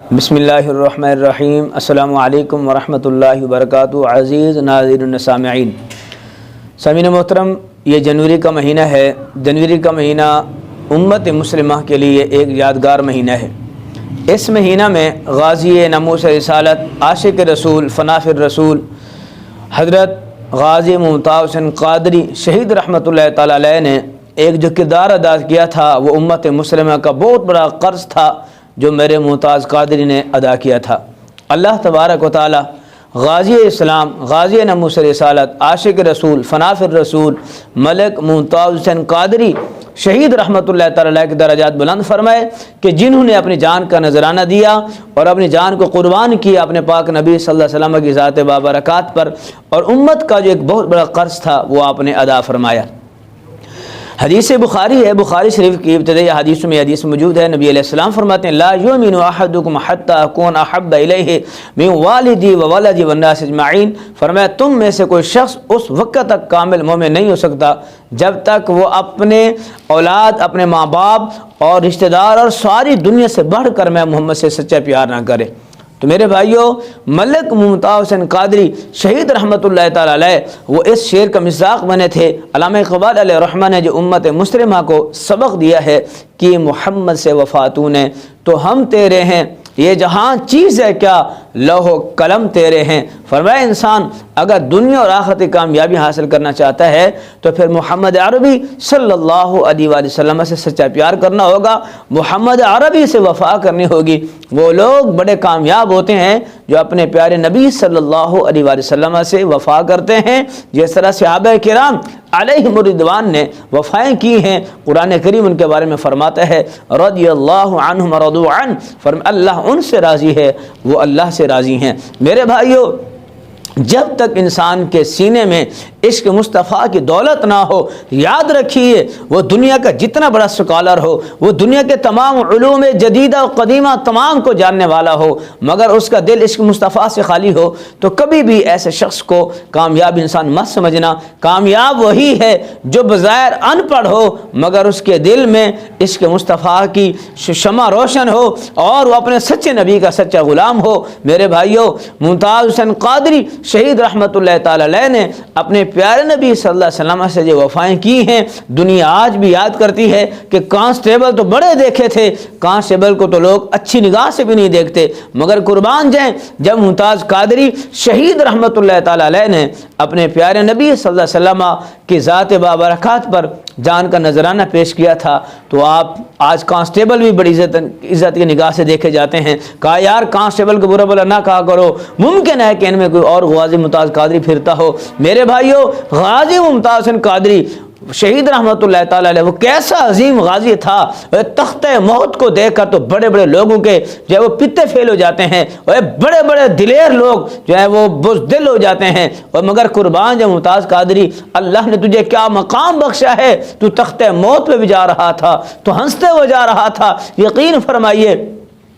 بسم اللہ الرحمن الرحیم۔ السلام علیکم ورحمۃ اللہ وبرکاتہ۔ عزیز ناظرین سامعین، سامعین محترم، یہ جنوری کا مہینہ ہے۔ جنوری کا مہینہ امت مسلمہ کے لیے ایک یادگار مہینہ ہے۔ اس مہینہ میں غازی ناموس رسالت، عاشق رسول، فنافر رسول حضرت غازی ممتاز حسین قادری شہید رحمۃ اللہ تعالی علیہ نے ایک جو کردار ادا کیا تھا، وہ امت مسلمہ کا بہت بڑا قرض تھا جو میرے ممتاز قادری نے ادا کیا تھا۔ اللہ تبارک و تعالی غازی اسلام، غازی ناموس رسالت، عاشق رسول، فنافر رسول ملک ممتاز حسین قادری شہید رحمۃ اللہ تعالی علیہ کے درجات بلند فرمائے کہ جنہوں نے اپنی جان کا نذرانہ دیا اور اپنی جان کو قربان کیا اپنے پاک نبی صلی اللہ علیہ وسلم کی ذات بابرکات پر، اور امت کا جو ایک بہت بڑا قرض تھا وہ آپ نے ادا فرمایا۔ حدیث بخاری ہے، بخاری شریف کی ابتدائی حدیث میں حدیث موجود ہے۔ نبی علیہ السلام فرماتے ہیں لا یؤمن احدکم حتی اکون احب الیہ من والدی و ولدی والناس اجمعین، فرمایا تم میں سے کوئی شخص اس وقت تک کامل مومن نہیں ہو سکتا جب تک وہ اپنے اولاد، اپنے ماں باپ اور رشتہ دار اور ساری دنیا سے بڑھ کر میں محمد سے سچا پیار نہ کرے۔ تو میرے بھائیوں، ملک ممتاز حسین قادری شہید رحمۃ اللہ تعالی علیہ وہ اس شعر کا مصداق بنے تھے۔ علامہ اقبال علیہ الرحمہ نے جو امت مسلمہ کو سبق دیا ہے کہ محمد سے وفاتوں نے تو ہم تیرے ہیں، یہ جہاں چیز ہے کیا لوح و قلم تیرے ہیں۔ فرمایا انسان اگر دنیا اور آخرت کی کامیابی حاصل کرنا چاہتا ہے تو پھر محمد عربی صلی اللہ علیہ وآلہ وسلم سے سچا پیار کرنا ہوگا، محمد عربی سے وفا کرنی ہوگی۔ وہ لوگ بڑے کامیاب ہوتے ہیں جو اپنے پیارے نبی صلی اللہ علیہ وآلہ وسلم سے وفا کرتے ہیں، جس طرح صحابہ کرام علیہم الرضوان نے وفائیں کی ہیں۔ قرآن کریم ان کے بارے میں فرماتا ہے رضی اللہ عنہم ورضوا عنہ، فرمایا اللہ ان سے راضی ہے، وہ اللہ سے راضی ہیں۔ میرے بھائیوں، جب تک انسان کے سینے میں عشق مصطفیٰ کی دولت نہ ہو، یاد رکھیے وہ دنیا کا جتنا بڑا سکالر ہو، وہ دنیا کے تمام علوم جدیدہ و قدیمہ تمام کو جاننے والا ہو، مگر اس کا دل عشق مصطفیٰ سے خالی ہو تو کبھی بھی ایسے شخص کو کامیاب انسان مت سمجھنا۔ کامیاب وہی ہے جو بظاہر ان پڑھ ہو مگر اس کے دل میں عشق مصطفیٰ کی شمع روشن ہو اور وہ اپنے سچے نبی کا سچا غلام ہو۔ میرے بھائیوں، ممتاز حسین قادری شہید رحمۃ اللہ تعالی علیہ نے اپنے پیارے نبی صلی اللہ علیہ وسلم سے جو وفائیں کی ہیں، دنیا آج بھی یاد کرتی ہے کہ کانسٹیبل تو بڑے دیکھے تھے، کانسٹیبل کو تو لوگ اچھی نگاہ سے بھی نہیں دیکھتے، مگر قربان جائیں جب ممتاز قادری شہید رحمۃ اللہ تعالی علیہ نے اپنے پیارے نبی صلی اللہ علیہ وسلم کی ذات بابرکات پر جان کا نذرانہ پیش کیا تھا تو آپ آج کانسٹیبل بھی بڑی عزت کی نگاہ سے دیکھے جاتے ہیں۔ کہا یار کانسٹیبل کو برا بلا نہ کہا کرو، ممکن ہے کہ ان میں کوئی اور غازی ممتاز قادری پھرتا ہو۔ میرے بھائیوں، غازی ممتاز حسین قادری شہید رحمۃ اللہ تعالی علیہ وہ کیسا عظیم غازی تھا۔ تخت موت کو دیکھ کر تو بڑے بڑے لوگوں کے جو ہے وہ پتے فیل ہو جاتے ہیں، اور بڑے بڑے دلیر لوگ جو ہے وہ بزدل ہو جاتے ہیں، اور مگر قربان جو ممتاز قادری، اللہ نے تجھے کیا مقام بخشا ہے، تو تخت موت پہ بھی جا رہا تھا، تو ہنستے ہوئے جا رہا تھا۔ یقین فرمائیے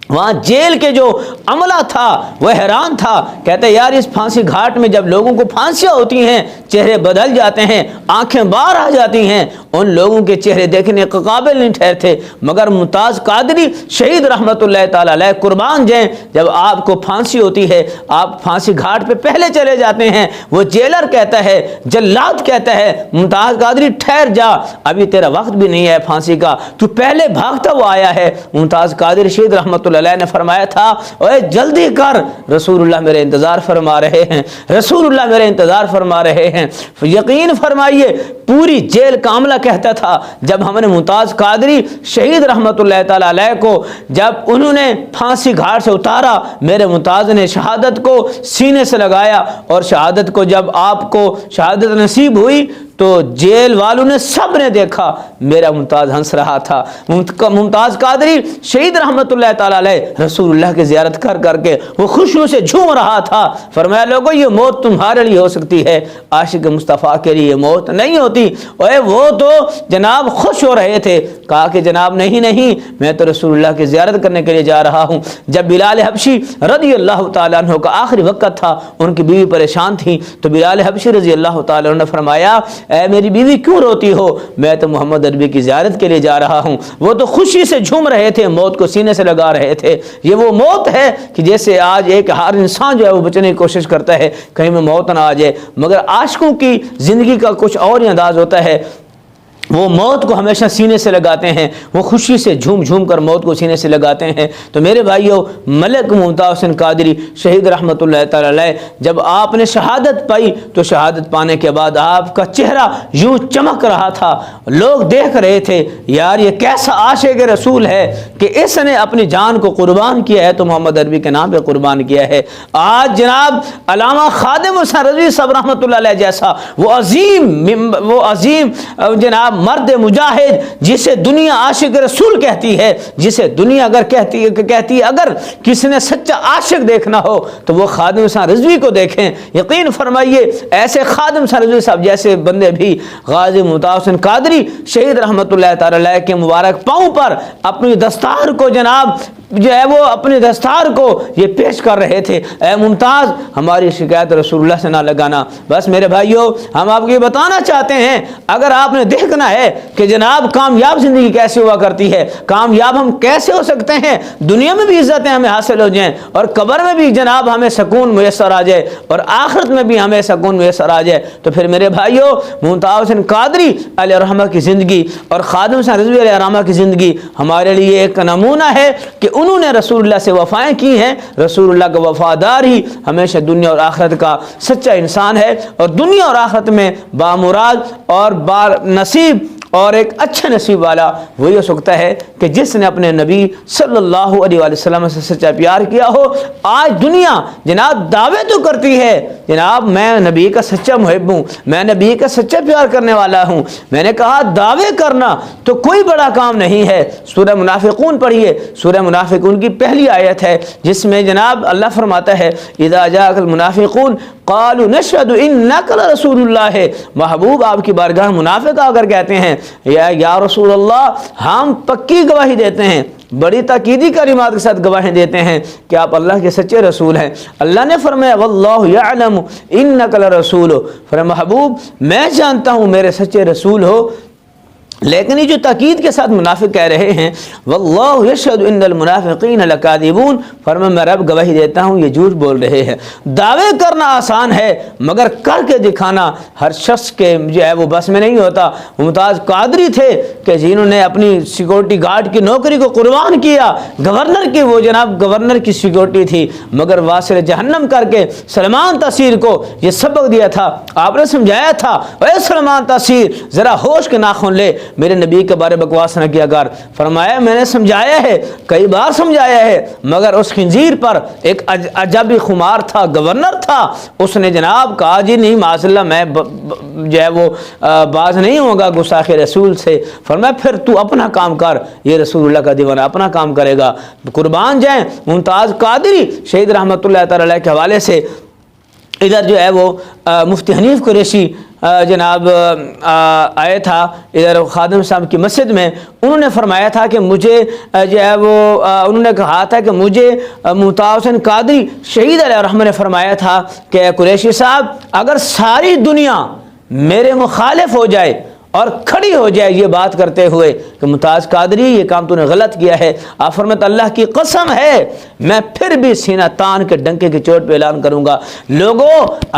وہاں جیل کے جو عملہ تھا وہ حیران تھا، کہتے یار اس پھانسی گھاٹ میں جب لوگوں کو پھانسیاں ہوتی ہیں چہرے بدل جاتے ہیں، آنکھیں باہر آ جاتی ہیں، ان لوگوں کے چہرے دیکھنے کے قابل نہیں ٹھہرتے، مگر ممتاز قادری شہید رحمۃ اللہ تعالی علیہ قربان جائیں جب آپ کو پھانسی ہوتی ہے، آپ پھانسی گھاٹ پہ پہلے چلے جاتے ہیں، وہ جیلر کہتا ہے، جلاد کہتا ہے ممتاز قادری ٹھہر جا، ابھی تیرا وقت بھی نہیں ہے پھانسی کا، تو پہلے بھاگتا ہوا آیا ہے۔ ممتاز قادری شہید رحمۃ اللہ علیہ نے فرمایا تھا اوے جلدی کر، رسول اللہ میرے انتظار فرما رہے ہیں، رسول اللہ میرے انتظار فرما رہے ہیں۔ یقین فرمائیے پوری جیل کا عملہ کہتا تھا جب ہم نے ممتاز قادری شہید رحمۃ اللہ تعالی علیہ کو جب انہوں نے پھانسی گھاٹ سے اتارا، میرے ممتاز نے شہادت کو سینے سے لگایا، اور شہادت کو جب آپ کو شہادت نصیب ہوئی تو جیل والوں نے سب نے دیکھا میرا ممتاز ہنس رہا تھا۔ ممتاز قادری شہید رحمۃ اللہ تعالی علیہ رسول اللہ کی زیارت کر کر کے وہ خوشیوں سے جھوم رہا تھا۔ فرمایا لوگوں یہ موت تمہارے لیے ہو سکتی ہے، عاشق مصطفیٰ کے لیے موت نہیں ہوتی۔ اوے وہ تو جناب خوش ہو رہے تھے، کہا کہ جناب نہیں میں تو رسول اللہ کی زیارت کرنے کے لیے جا رہا ہوں۔ جب بلال حبشی رضی اللہ تعالیٰ عنہ کا آخری وقت تھا، ان کی بیوی پریشان تھی، تو بلال حبشی رضی اللہ تعالیٰ عنہ نے فرمایا اے میری بیوی کیوں روتی ہو؟ میں تو محمد عربی کی زیارت کے لیے جا رہا ہوں۔ وہ تو خوشی سے جھوم رہے تھے، موت کو سینے سے لگا رہے تھے۔ یہ وہ موت ہے کہ جیسے آج ایک ہر انسان جو ہے وہ بچنے کی کوشش کرتا ہے کہیں میں موت نہ آ جائے، مگر عاشقوں کی زندگی کا کچھ اور ہی انداز ہوتا ہے۔ وہ موت کو ہمیشہ سینے سے لگاتے ہیں، وہ خوشی سے جھوم جھوم کر موت کو سینے سے لگاتے ہیں۔ تو میرے بھائیوں، ملک ممتاز حسین قادری شہید رحمۃ اللہ تعالی علیہ، جب آپ نے شہادت پائی تو شہادت پانے کے بعد آپ کا چہرہ یوں چمک رہا تھا، لوگ دیکھ رہے تھے یار یہ کیسا عاشق رسول ہے کہ اس نے اپنی جان کو قربان کیا ہے، تو محمد عربی کے نام پہ قربان کیا ہے۔ آج جناب علامہ خادم حسین رضوی صاحب رحمۃ اللہ علیہ جیسا وہ عظیم جناب مرد مجاہد جسے دنیا عاشق رسول کہتی ہے، جسے دنیا اگر کہتی ہے اگر کسی نے سچا عاشق دیکھنا ہو تو وہ خادم حسین رضوی کو دیکھیں۔ یقین فرمائیے ایسے خادم حسین رضوی صاحب جیسے بندے بھی غازی ممتاز حسین قادری شہید رحمۃ اللہ تعالی علیہ کے مبارک پاؤں پر اپنی دستار کو جناب جو ہے وہ اپنی دستار کو یہ پیش کر رہے تھے، اے ممتاز ہماری شکایت رسول اللہ سے نہ لگانا۔ بس میرے بھائیوں، ہم آپ کو یہ بتانا چاہتے ہیں اگر آپ نے دیکھنا ہے کہ جناب کامیاب زندگی کیسے ہوا کرتی ہے، کامیاب ہم کیسے ہو سکتے ہیں، دنیا میں بھی عزتیں ہمیں حاصل ہو جائیں اور قبر میں بھی جناب ہمیں سکون میسر آ جائے اور آخرت میں بھی ہمیں سکون میسر آ جائے، تو پھر میرے بھائیوں ممتاز حسین قادری علیہ الرحمہ کی زندگی اور خادم حسین رضوی علیہ الرحمہ کی زندگی ہمارے لیے ایک نمونہ ہے کہ انہوں نے رسول اللہ سے وفائیں کی ہیں۔ رسول اللہ کا وفادار ہی ہمیشہ دنیا اور آخرت کا سچا انسان ہے، اور دنیا اور آخرت میں بامراد اور بار نصیب اور ایک اچھا نصیب والا وہی ہو سکتا ہے کہ جس نے اپنے نبی صلی اللہ علیہ وآلہ وسلم سے سچا پیار کیا ہو۔ آج دنیا جناب دعوے تو کرتی ہے جناب میں نبی کا سچا محب ہوں، میں نبی کا سچا پیار کرنے والا ہوں، میں نے کہا دعوے کرنا تو کوئی بڑا کام نہیں ہے۔ سورہ منافقون پڑھیے، سورہ منافقون کی پہلی آیت ہے جس میں جناب اللہ فرماتا ہے اذا جاءک المنافقون قالوا نشهد انک لرسول اللہ، محبوب آپ کی بارگاہ منافق آ کر کہتے ہیں یا رسول اللہ ہم پکی گواہی دیتے ہیں، بڑی تاکیدی کلمات کے ساتھ گواہی دیتے ہیں کہ آپ اللہ کے سچے رسول ہیں۔ اللہ نے فرمایا واللہ یعلم انک لرسول، فرمایا محبوب میں جانتا ہوں میرے سچے رسول ہو، لیکن یہ جو تاکید کے ساتھ منافق کہہ رہے ہیں واللہ یشہد ان المنافقین لکاذبون، فرمایا میں رب گواہی دیتا ہوں یہ جھوٹ بول رہے ہیں۔ دعوے کرنا آسان ہے مگر کر کے دکھانا ہر شخص کے جو ہے وہ بس میں نہیں ہوتا۔ ممتاز قادری تھے کہ جنہوں نے اپنی سیکورٹی گارڈ کی نوکری کو قربان کیا، گورنر کی وہ جناب گورنر کی سیکورٹی تھی، مگر واصل جہنم کر کے سلمان تاثیر کو یہ سبق دیا تھا، آپ نے سمجھایا تھا اے سلمان تاثیر ذرا ہوش کے ناخن لے، میرے نبی کے بارے بکواس نہ کیا کر۔ فرمایا میں نے سمجھایا ہے، کئی بار سمجھایا ہے، مگر اس خنزیر پر ایک عجبی خمار تھا، گورنر تھا، اس نے جناب کہا جی نہیں معاذ اللہ میں جو ہے وہ باز نہیں ہوں گا گستاخ رسول سے۔ فرمایا پھر تو اپنا کام کر، یہ رسول اللہ کا دیوانہ اپنا کام کرے گا۔ قربان جائیں ممتاز قادری شہید رحمۃ اللہ تعالی علیہ کے حوالے سے ادھر جو ہے وہ مفتی حنیف قریشی جناب آئے تھا ادھر خادم صاحب کی مسجد میں، انہوں نے فرمایا تھا کہ مجھے جو ہے وہ انہوں نے کہا تھا کہ مجھے ممتاز حسین قادری شہید علیہ الرحمہ نے فرمایا تھا کہ قریشی صاحب اگر ساری دنیا میرے مخالف ہو جائے اور کھڑی ہو جائے یہ بات کرتے ہوئے کہ ممتاز قادری یہ کام تو نے غلط کیا ہے، آپ فرماتے اللہ کی قسم ہے میں پھر بھی سینہ تان کے ڈنکے کی چوٹ پہ اعلان کروں گا لوگوں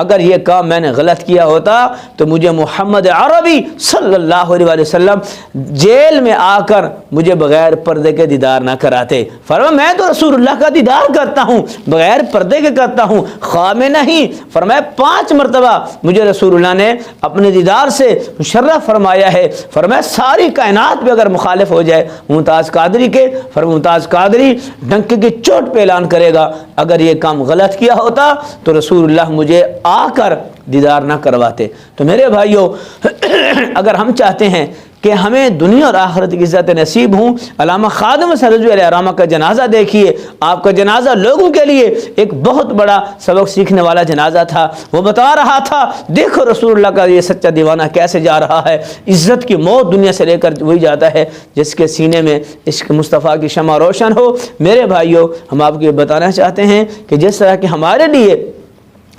اگر یہ کام میں نے غلط کیا ہوتا تو مجھے محمد عربی صلی اللہ علیہ وآلہ وسلم جیل میں آ کر مجھے بغیر پردے کے دیدار نہ کراتے۔ فرمایا میں تو رسول اللہ کا دیدار کرتا ہوں، بغیر پردے کے کرتا ہوں، خواہ میں نہیں۔ فرمایا 5 مرتبہ مجھے رسول اللہ نے اپنے دیدار سے مشرف فرمایا ہے۔ فرمایا ساری کائنات پہ اگر مخالف ہو جائے ممتاز قادری کے، فرمایا ممتاز قادری ڈنکے کی چوٹ پہ اعلان کرے گا اگر یہ کام غلط کیا ہوتا تو رسول اللہ مجھے آ کر دیدار نہ کرواتے۔ تو میرے بھائیوں اگر ہم چاہتے ہیں کہ ہمیں دنیا اور آخرت کی عزت نصیب ہوں، علامہ خادم حسین رضوی علیہ الرحمہ کا جنازہ دیکھیے، آپ کا جنازہ لوگوں کے لیے ایک بہت بڑا سبق سیکھنے والا جنازہ تھا۔ وہ بتا رہا تھا دیکھو رسول اللہ کا یہ سچا دیوانہ کیسے جا رہا ہے، عزت کی موت دنیا سے لے کر وہی جاتا ہے جس کے سینے میں عشق مصطفیٰ کی شمع روشن ہو۔ میرے بھائیوں ہم آپ کو یہ بتانا چاہتے ہیں کہ جس طرح کہ ہمارے لیے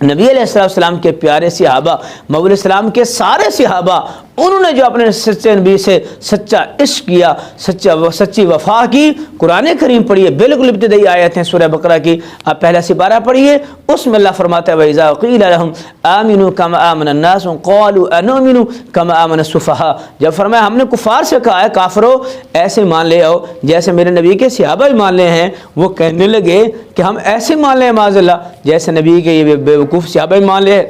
نبی علیہ السلام کے پیارے صحابہ، مولوی علیہ السلام کے سارے صحابہ، انہوں نے جو اپنے سچے نبی سے سچا عشق کیا، سچی وفا کی، قرآن کریم پڑھیے، بالکل ابتدائی آیت ہیں سورہ بقرہ کی، آپ پہلا سپارہ پڑھیے، اس میں اللہ فرماتا ہے وَإِذَا قِيلَ لَهُمْ آمِنُوا كَمَا آمَنَ النَّاسُ قَالُوا أَنُؤْمِنُ كَمَا آمَنَ السُّفَهَاءُ، جب فرمایا ہم نے کفار سے کہا ہے کافرو ایسے مان لے آؤ جیسے میرے نبی کے صحابہ بھی مان لے ہیں، وہ کہنے لگے کہ ہم ایسے مان لیں معاذ اللہ جیسے نبی کے یہ بیوقوف صحابہ بھی مان لے۔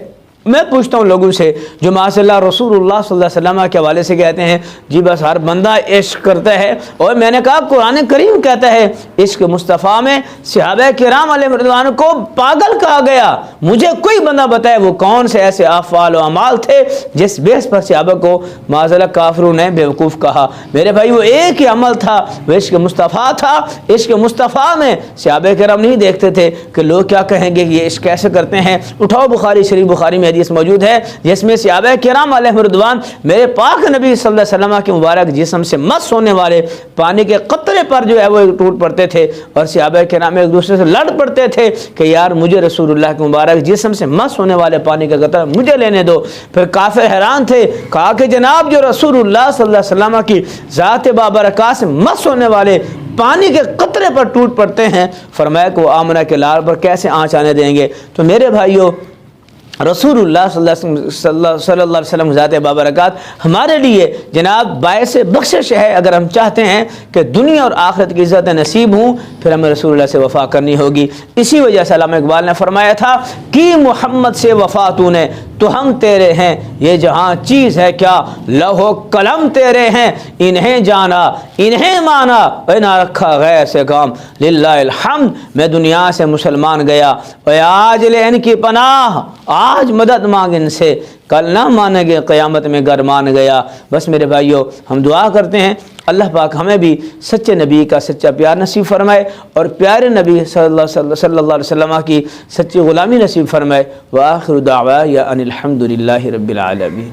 میں پوچھتا ہوں لوگوں سے جو معاذ اللہ رسول اللہ صلی اللہ علیہ وسلم کے حوالے سے کہتے ہیں جی بس ہر بندہ عشق کرتا ہے، اور میں نے کہا قرآن کریم کہتا ہے عشق مصطفیٰ میں صحابہ کرام علیہ رضوان کو پاگل کہا گیا۔ مجھے کوئی بندہ بتائے وہ کون سے ایسے افعال و اعمال تھے جس بیس پر صحابہ کو معاذ اللہ کافروں نے بیوقوف کہا۔ میرے بھائی وہ ایک ہی عمل تھا، وہ عشق مصطفیٰ تھا۔ عشق مصطفیٰ میں صحابہ کرام نہیں دیکھتے تھے کہ لوگ کیا کہیں گے، یہ عشق کیسے کرتے ہیں۔ اٹھاؤ بخاری شریف، بخاری میں حدیث موجود ہے جس میں صحابہ کرام علیہ رضوان میرے پاک نبی صلی اللہ علیہ وسلم کے مبارک جسم سے مس ہونے والے پانی کے قطرے پر جو ہے وہ ٹوٹ پڑتے تھے، اور صحابہ کرام ایک دوسرے سے لڑ پڑتے تھے کہ یار مجھے رسول اللہ کے مبارک جسم سے مس ہونے والے پانی کا قطرہ مجھے لینے دو۔ پھر کافر حیران تھے، کہا کہ جناب جو رسول اللہ صلی اللہ علیہ وسلم کی ذات بابرکات سے مس ہونے والے پانی کے قطرے پر ٹوٹ پڑتے ہیں، فرمایا کہ وہ آمنہ کے لال پر کیسے آنچ آنے دیں گے۔ تو میرے بھائیوں رسول اللہ صلی اللہ علیہ وسلم ذات بابرکات ہمارے لیے جناب باعث بخشش ہے۔ اگر ہم چاہتے ہیں کہ دنیا اور آخرت کی عزت نصیب ہوں پھر ہمیں رسول اللہ سے وفا کرنی ہوگی۔ اسی وجہ سے علامہ اقبال نے فرمایا تھا کہ محمد سے وفا تو نے تو ہم تیرے ہیں، یہ جہاں چیز ہے کیا لوح و قلم تیرے ہیں، انہیں جانا انہیں مانا نہ رکھا غیر سے کام، للہ الحمد میں دنیا سے مسلمان گیا، اور آج لے ان کی پناہ، آج مدد مانگ ان سے، کل نہ مانیں گے قیامت میں گر مان گیا۔ بس میرے بھائیوں ہم دعا کرتے ہیں اللہ پاک ہمیں بھی سچے نبی کا سچا پیار نصیب فرمائے، اور پیارے نبی صلی اللہ علیہ وسلم کی سچی غلامی نصیب فرمائے۔ وآخر دعوایا ان الحمد للہ رب العالمین۔